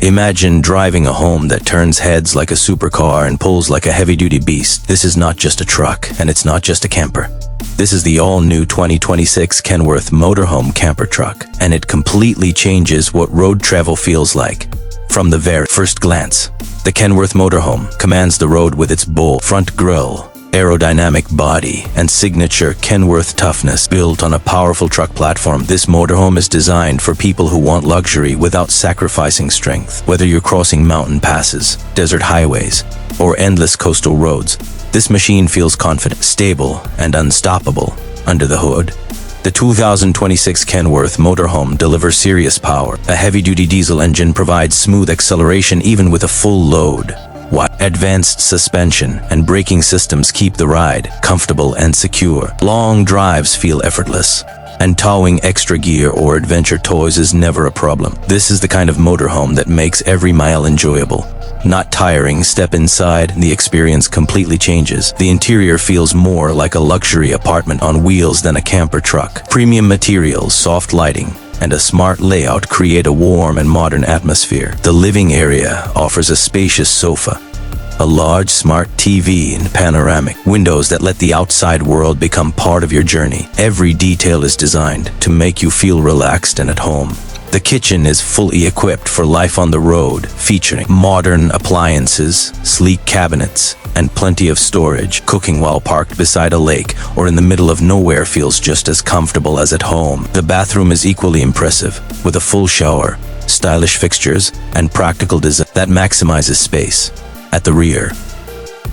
Imagine driving a home that turns heads like a supercar and pulls like a heavy-duty beast. This is not just a truck, and it's not just a camper. This is the all-new 2026 Kenworth Motorhome Camper Truck, and it completely changes what road travel feels like. From the very first glance, the Kenworth Motorhome commands the road with its bold front grille, aerodynamic body, and signature Kenworth toughness. Built on a powerful truck platform, this motorhome is designed for people who want luxury without sacrificing strength. Whether you're crossing mountain passes, desert highways, or endless coastal roads, this machine feels confident, stable, and unstoppable under the hood. The 2026 Kenworth Motorhome delivers serious power. A heavy-duty diesel engine provides smooth acceleration even with a full load, while advanced suspension and braking systems keep the ride comfortable and secure. Long drives feel effortless, and towing extra gear or adventure toys is never a problem. This is the kind of motorhome that makes every mile enjoyable, not tiring. Step inside, the experience completely changes. The interior feels more like a luxury apartment on wheels than a camper truck. Premium materials, soft lighting, and a smart layout create a warm and modern atmosphere. The living area offers a spacious sofa, a large smart TV, and panoramic windows that let the outside world become part of your journey. Every detail is designed to make you feel relaxed and at home. The kitchen is fully equipped for life on the road, featuring modern appliances, sleek cabinets, and plenty of storage. Cooking while parked beside a lake or in the middle of nowhere feels just as comfortable as at home. The bathroom is equally impressive, with a full shower, stylish fixtures, and practical design that maximizes space. At the rear,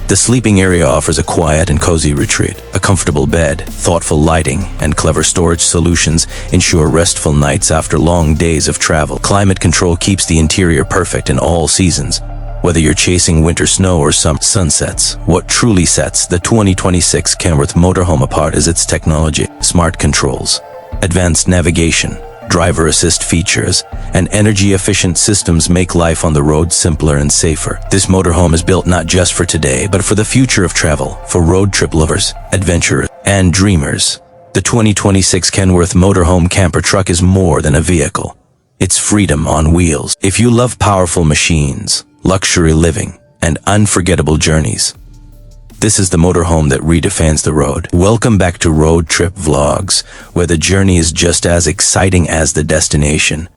the sleeping area offers a quiet and cozy retreat. A comfortable bed, thoughtful lighting, and clever storage solutions ensure restful nights after long days of travel. Climate control keeps the interior perfect in all seasons, whether you're chasing winter snow or sunsets. What truly sets the 2026 Kenworth Motorhome apart is its technology. Smart controls, advanced navigation, driver assist features, and energy-efficient systems make life on the road simpler and safer. This motorhome is built not just for today, but for the future of travel, for road trip lovers, adventurers, and dreamers. The 2026 Kenworth Motorhome Camper Truck is more than a vehicle. It's freedom on wheels. If you love powerful machines, luxury living, and unforgettable journeys, this is the motorhome that redefines the road. Welcome back to Road Trip Vlogs, where the journey is just as exciting as the destination.